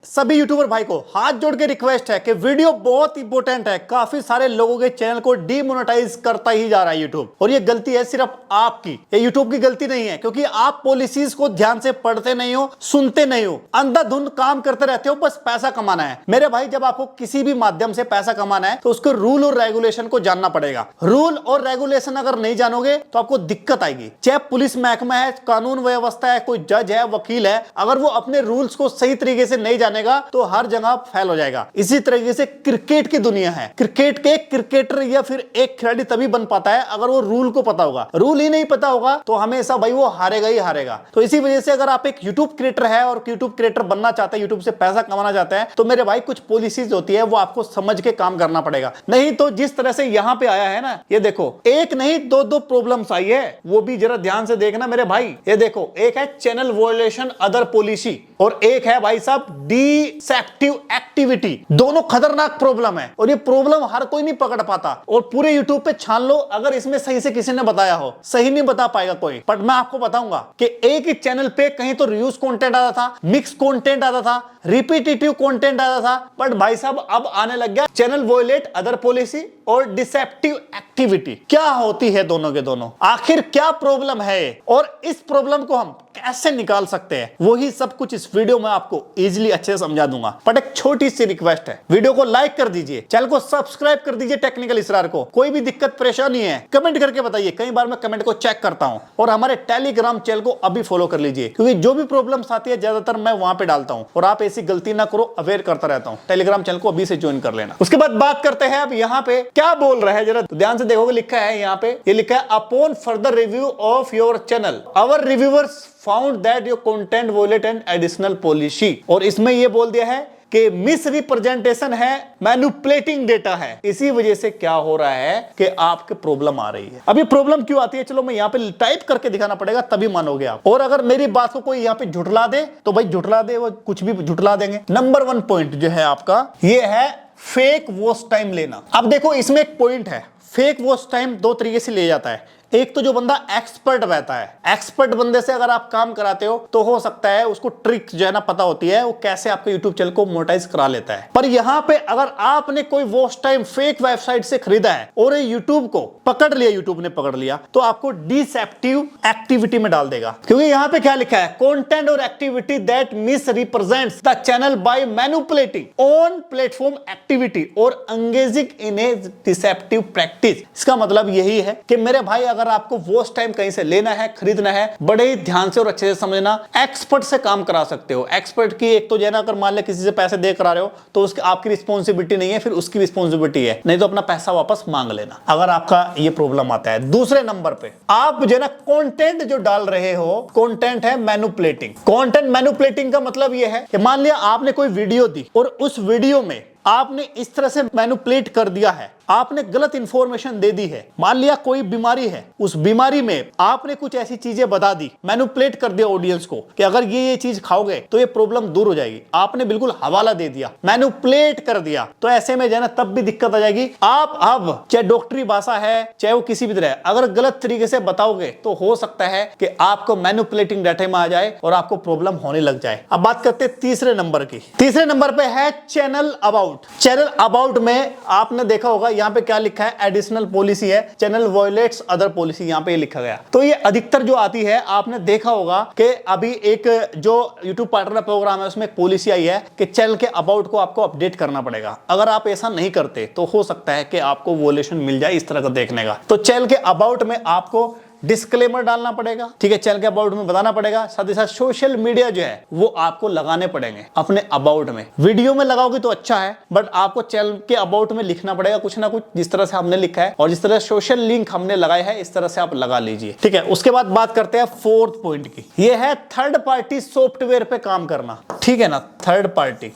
सभी यूट्यूबर भाई को हाथ जोड़ के रिक्वेस्ट है कि वीडियो बहुत इंपॉर्टेंट है। काफी सारे लोगों के चैनल को डीमोनेटाइज करता ही जा रहा है यूट्यूब, और ये गलती है सिर्फ आपकी, ये यूट्यूब की गलती नहीं है, क्योंकि आप पॉलिसीज को ध्यान से पढ़ते नहीं हो, सुनते नहीं हो, अंधाधुंध काम करते रहते हो, बस पैसा कमाना है। मेरे भाई, जब आपको किसी भी माध्यम से पैसा कमाना है तो उसके रूल और रेगुलेशन को जानना पड़ेगा। रूल और रेगुलेशन अगर नहीं जानोगे तो आपको दिक्कत आएगी। चाहे पुलिस महकमा है, कानून व्यवस्था है, कोई जज है, वकील है, अगर वो अपने रूल्स को सही तरीके से नहीं जानेगा तो हर जगह फेल हो जाएगा। इसी तरीके से क्रिकेट की दुनिया है। क्रिकेट के क्रिकेटर या फिर एक खिलाड़ी तभी बन पाता है अगर वो रूल को पता होगा। रूल ही नहीं पता होगा तो हमेशा भाई वो हारेगा ही हारेगा। तो इसी वजह से अगर आप एक यूट्यूब क्रिएटर है और यूट्यूब क्रिएटर बनना चाहते हैं, यूट्यूब से पैसा कमाना चाहते हैं, तो मेरे भाई कुछ पॉलिसीज होती है वो आपको समझ के काम करना पड़ेगा। नहीं तो जिस तरह से यहां पे आया है ना, ये देखो, एक नहीं दो प्रॉब्लम्स आई है, वो भी जरा ध्यान से देखना मेरे भाई। ये देखो, एक है चैनल वायलेशन अदर पॉलिसी और एक है भाई साहब डिसेप्टिव एक्टिविटी। दोनों खतरनाक प्रॉब्लम है और ये प्रॉब्लम हर कोई नहीं पकड़ पाता। और पूरे यूट्यूब पे छान लो, अगर इसमें सही से किसी ने बताया हो, सही नहीं बता पाएगा कोई। बट मैं आपको बताऊंगा कि एक ही चैनल पे कहीं तो रिव्यूज कंटेंट आता था, मिक्स कंटेंट आता था, रिपीटेटिव कंटेंट आता था, बट भाई साहब अब आने लग गया चैनल वॉयलेट अदर पॉलिसी और डिसेप्टिव एक्टिविटी। क्या होती है दोनों के दोनों, आखिर क्या प्रॉब्लम है और इस प्रॉब्लम को हम कैसे निकाल सकते हैं, वही सब कुछ इस वीडियो में आपको इजीली अच्छे से समझा दूंगा। बट एक छोटी सी रिक्वेस्ट है, वीडियो को लाइक कर दीजिए, चैनल को सब्सक्राइब कर दीजिए। टेक्निकल इसरार को कोई भी दिक्कत परेशानी है कमेंट करके बताइए, कई बार मैं कमेंट को चेक करता हूं। और हमारे टेलीग्राम चैनल को अभी फॉलो कर लीजिए, क्योंकि जो भी प्रॉब्लम्स आती है ज्यादातर मैं वहां पे डालता हूं और आप ऐसी गलती ना करो, अवेयर करता रहता हूं। टेलीग्राम चैनल को अभी से ज्वाइन कर लेना। उसके बाद बात करते हैं अब यहाँ पे क्या बोल रहा है, जरा ध्यान से देखोगे, लिखा है यहाँ पे, ये लिखा है upon further review of your channel our reviewers found that your content violate and additional policy. और इसमें ये बोल दिया है कि मिस रिप्रेजेंटेशन है, मैनिपुलेटिंग डेटा है। इसी वजह से क्या हो रहा है कि आपके प्रॉब्लम आ रही है। अभी प्रॉब्लम क्यों आती है, चलो मैं यहाँ पे टाइप करके दिखाना पड़ेगा तभी मानोगे आप। और अगर मेरी बात को कोई यहाँ पे झुठला दे तो भाई झुठला दे, वो कुछ भी झुठला देंगे। नंबर 1 पॉइंट जो है आपका, ये है फेक वॉच टाइम लेना। अब देखो, इसमें एक पॉइंट है, फेक वॉच टाइम दो तरीके से ले जाता है। एक तो जो बंदा एक्सपर्ट रहता है, एक्सपर्ट बंदे से अगर आप काम कराते हो तो हो सकता है उसको ट्रिक जो है ना पता होती है, वो कैसे आपके यूट्यूब चैनल को मोनेटाइज करा लेता है। पर यहाँ पे अगर आपने कोई वॉच टाइम फेक वेबसाइट से खरीदा है और यूट्यूब को पकड़ लिया, यूट्यूब ने पकड़ लिया, तो आपको डिसेप्टिव एक्टिविटी में डाल देगा। क्योंकि यहाँ पे क्या लिखा है, कंटेंट और activity that misrepresents the channel by manipulating on platform activity और engaging in a deceptive practice. इसका मतलब यही है कि मेरे भाई, अगर आपको वॉच टाइम कहीं से लेना है, खरीदना है, बड़े ही ध्यान से और अच्छे से समझना, एक्सपर्ट से काम करा सकते हो। एक्सपर्ट की एक तो जो है ना, अगर मान ले किसी से पैसे दे करा रहे हो तो उसकी आपकी रिस्पॉन्सिबिलिटी नहीं है, फिर उसकी रिस्पॉन्सिबिलिटी है, नहीं तो अपना पैसा वापस मांग लेना अगर आपका ये प्रॉब्लम आता है। दूसरे नंबर पे आप जो है ना कंटेंट जो डाल रहे हो, कंटेंट है मैनिपुलेटिंग। कंटेंट मैनिपुलेटिंग का मतलब ये है कि मान लिया आपने कोई वीडियो दी और उस वीडियो में आपने इस तरह से मैनिपुलेट कर दिया है, आपने गलत इंफॉर्मेशन दे दी है। मान लिया कोई बीमारी है, उस बीमारी में आपने कुछ ऐसी चीजें बता दी, मैनिपुलेट कर दिया ऑडियंस को कि अगर ये चीज खाओगे तो ये प्रॉब्लम दूर हो जाएगी। आपने बिल्कुल हवाला दे दिया, मैनिपुलेट कर दिया, तो ऐसे में जो है ना तब भी दिक्कत आ जाएगी। आप अब चाहे डॉक्टरी भाषा है, चाहे वो किसी भी तरह, अगर गलत तरीके से बताओगे तो हो सकता है कि आपको मैनिपुलेटिंग डाटा में आ जाए और आपको प्रॉब्लम होने लग जाए। अब बात करते हैं तीसरे नंबर की। तीसरे नंबर पे है चैनल अबाउट। चैनल अबाउट में आपने देखा होगा, यहाँ पे क्या लिखा है, एडिशनल पॉलिसी है, चैनल वॉयलेट्स अदर पॉलिसी, यहाँ पे लिखा गया। तो ये अधिकतर जो आती है, आपने देखा होगा कि अभी एक जो YouTube पार्टनर प्रोग्राम है उसमें एक पॉलिसी आई है कि चैनल के अबाउट को आपको अपडेट करना पड़ेगा। अगर आप ऐसा नहीं करते तो हो सकता है कि आपको वॉयलेशन मिल जाए इस तरह का देखने का। तो चैनल के अबाउट में आपको डिस्क्लेमर डालना पड़ेगा, ठीक है, चैनल के अबाउट में बताना पड़ेगा। साथ ही साथ सोशल मीडिया जो है वो आपको लगाने पड़ेंगे अपने अबाउट में। वीडियो में लगाओगे तो अच्छा है, बट आपको चैनल के अबाउट में लिखना पड़ेगा कुछ ना कुछ, जिस तरह से हमने लिखा है और जिस तरह सोशल लिंक हमने लगाया है इस तरह से आप लगा लीजिए, ठीक है। उसके बाद बात करते हैं फोर्थ पॉइंट की, ये है थर्ड पार्टी सॉफ्टवेयर पे काम करना, ठीक है ना। Third party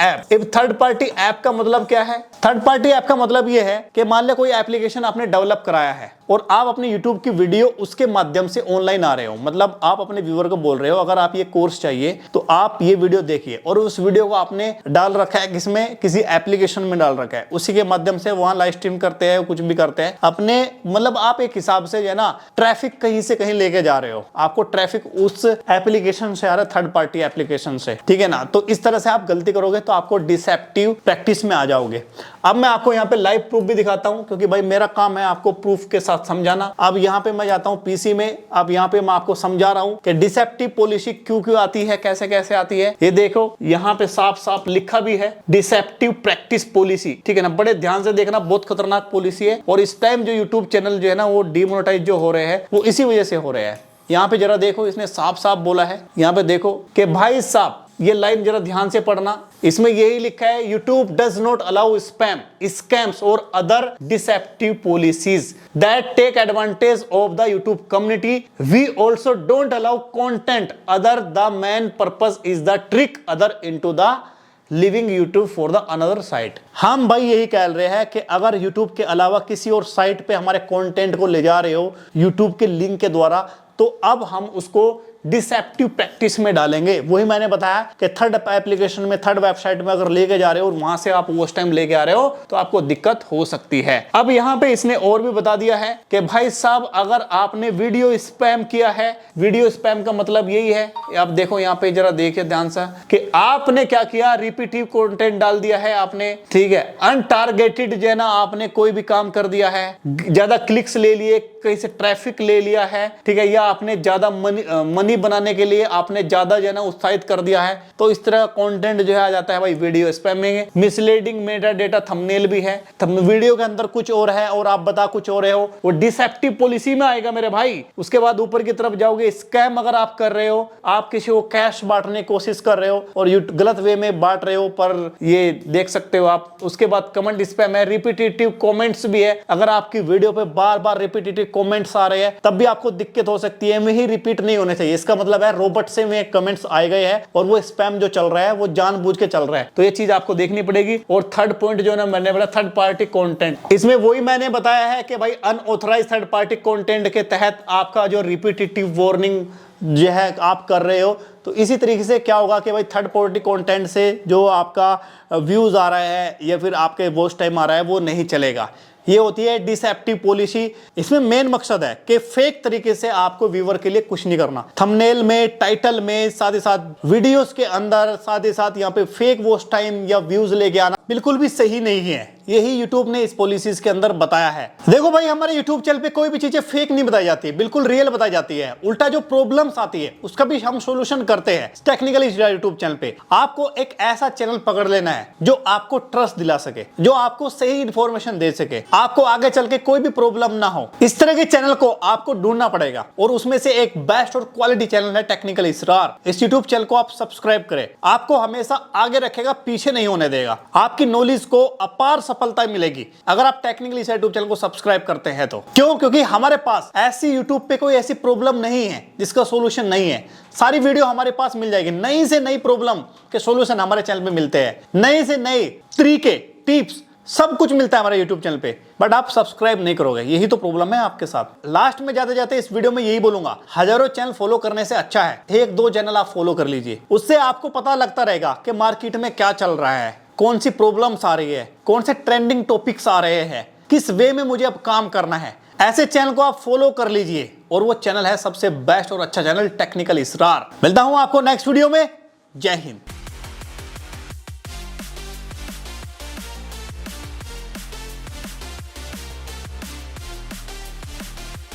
app. Third party app का मतलब क्या है? थर्ड पार्टी ऐप का मतलब ये है कि मान लो कोई एप्लीकेशन आपने डेवलप कराया है और आप अपने YouTube यूट्यूब की वीडियो उसके माध्यम से ऑनलाइन आ रहे हो, मतलब आप अपने व्यूअर को बोल रहे हो अगर आप ये कोर्स चाहिए तो आप ये वीडियो देखिए, और उस वीडियो को आपने डाल रखा है किसमें, किसी एप्लीकेशन में डाल रखा है, उसी के माध्यम से वहां लाइव स्ट्रीम करते हैं, कुछ भी करते हैं अपने, मतलब आप एक हिसाब से जो है ना ट्रैफिक कहीं से कहीं लेके जा रहे हो, आपको ट्रैफिक उस एप्लीकेशन से आ रहा है, थर्ड पार्टी एप्लीकेशन से, ठीक है ना। तो इस तरह से आप गलती करोगे तो आपको डिसेप्टिव प्रैक्टिस में आ जाओगे। अब मैं आपको यहाँ पे लाइव प्रूफ भी दिखाता हूं, क्योंकि भाई मेरा काम है आपको प्रूफ के साथ समझाना। अब यहाँ पे मैं जाता हूं पीसी में, अब यहाँ पे मैं आपको समझा रहा हूं कि डिसेप्टिव पॉलिसी क्यों क्यों आती है, कैसे कैसे आती है। ये देखो यहाँ पे साफ साफ लिखा भी है डिसेप्टिव प्रैक्टिस पॉलिसी, ठीक है ना। बड़े ध्यान से देखना, बहुत खतरनाक पॉलिसी है, और इस टाइम जो यूट्यूब चैनल जो है ना वो डिमोनेटाइज जो हो रहे हैं वो इसी वजह से हो रहे हैं। यहाँ पे जरा देखो, इसने साफ साफ बोला है, यहाँ पे देखो कि भाई साहब ये लाइन जरा ध्यान से पढ़ना, इसमें यही लिखा है YouTube does not allow spam, scams और other deceptive policies that take advantage of the YouTube community. We also don't allow content other the main purpose is the trick other into the living YouTube for the another site. हम भाई यही कह रहे हैं कि अगर YouTube के अलावा किसी और साइट पे हमारे कंटेंट को ले जा रहे हो यूट्यूब के लिंक के द्वारा, तो अब हम उसको डिसेप्टिव प्रैक्टिस में डालेंगे। वही मैंने बताया कि थर्ड एप्लीकेशन में, थर्ड वेबसाइट में अगर लेके जा रहे हो और वहां से आप उस टाइम लेके आ रहे हो तो आपको दिक्कत हो सकती है। अब यहाँ पे इसने और भी बता दिया है कि भाई साहब अगर आपने वीडियो स्पैम किया है, वीडियो स्पैम का मतलब यही है, आप देखो यहाँ पे जरा देखिए ध्यान से कि आपने क्या किया, रिपीटिव कंटेंट डाल दिया है आपने, ठीक है, अनटारगेटेड जो है ना आपने कोई भी काम कर दिया है, ज्यादा क्लिक्स ले लिए, कहीं से ट्रैफिक ले लिया है, ठीक है, या आपने ज्यादा मनी बनाने के लिए आपने ज्यादा जो है ना उत्साहित कर दिया है, तो इस तरह कंटेंट जो है आ जाता है भाई video spamming. Misleading Meta data thumbnail भी है, वीडियो के अंदर कुछ और है और आप बता कुछ और रहे हो, वो डिसेप्टिव पॉलिसी में आएगा मेरे भाई। उसके बाद ऊपर की तरफ जाओगे, स्कैम अगर आप कर रहे हो, आप किसी को कैश बांटने की कोशिश कर रहे हो और गलत वे में बांट रहे हो, पर ये देख सकते हो आप। उसके बाद कमेंट स्पैम है, रिपीटेटिव कमेंट्स भी है, अगर आपकी वीडियो पे बार बार रिपीटेटिव कमेंट्स आ रहे हैं तब भी आपको दिक्कत हो सकती है, में ही रिपीट नहीं होने चाहिए, इसका मतलब है रोबोट से में कमेंट्स आए गए हैं और वो स्पैम जो चल रहा है वो जानबूझ के चल रहा है, तो ये चीज आपको देखनी पड़ेगी। और थर्ड पॉइंट जो है ना मैंने बोला थर्ड पार्टी कंटेंट, इसमें वही मैंने बताया है कि भाई अनऑथराइज्ड थर्ड पार्टी कंटेंट के तहत आपका जो रिपीटेटिव वार्निंग जो है आप कर रहे हो, तो इसी तरीके से क्या होगा कि भाई थर्ड पार्टी कंटेंट से जो आपका व्यूज आ रहा है या फिर आपके वॉच टाइम आ रहा है वो नहीं चलेगा। ये होती है डिसेप्टिव पॉलिसी। इसमें मेन मकसद है कि फेक तरीके से आपको व्यूअर के लिए कुछ नहीं करना, थंबनेल में, टाइटल में, साथ ही साथ वीडियोस के अंदर, साथ ही साथ यहाँ पे फेक वॉच टाइम या व्यूज लेके आना बिल्कुल भी सही नहीं है। यही यूट्यूब ने इस पॉलिसीज के अंदर बताया है। देखो भाई हमारे यूट्यूब चैनल पे कोई भी चीजें फेक नहीं बताई जाती, बिल्कुल रियल बताई जाती है। उल्टा जो प्रॉब्लम्स आती है उसका भी हम सोल्यूशन करते हैं टेक्निकली यूट्यूब चैनल पे। आपको एक ऐसा चैनल पकड़ लेना है जो आपको ट्रस्ट दिला सके, जो आपको सही इंफॉर्मेशन दे सके, आपको आगे चल के कोई भी प्रॉब्लम ना हो। इस तरह के चैनल को आपको ढूंढना पड़ेगा और उसमें से एक बेस्ट और क्वालिटी चैनल है टेक्निकल इसरार। इस यूट्यूब चैनल को आप सब्सक्राइब करें, आपको हमेशा आगे रखेगा, पीछे नहीं होने देगा। आपकी नॉलेज को अपार सफलता मिलेगी अगर आप टेक्निकल इसरार यूट्यूब चैनल को सब्सक्राइब करते हैं तो। क्यों? क्योंकि हमारे पास ऐसी यूट्यूब पे कोई ऐसी प्रॉब्लम नहीं है जिसका सॉल्यूशन नहीं है। सारी वीडियो हमारे पास मिल जाएगी, नई से नई प्रॉब्लम के सॉल्यूशन हमारे चैनल पे मिलते हैं, नए से नए तरीके, टिप्स, सब कुछ मिलता है हमारे YouTube चैनल पे, बट आप सब्सक्राइब नहीं करोगे, यही तो प्रॉब्लम है आपके साथ। लास्ट में जाते जाते इस वीडियो में यही बोलूंगा, हजारों चैनल फॉलो करने से अच्छा है एक दो चैनल आप फॉलो कर लीजिए, उससे आपको पता लगता रहेगा कि मार्केट में क्या चल रहा है, कौन सी प्रॉब्लम्स आ रही है, कौन से ट्रेंडिंग टॉपिक्स आ रहे हैं, किस वे में मुझे अब काम करना है। ऐसे चैनल को आप फॉलो कर लीजिए और वो चैनल है सबसे बेस्ट और अच्छा चैनल टेक्निकल इसरार। मिलता हूं आपको नेक्स्ट वीडियो में। जय हिंद।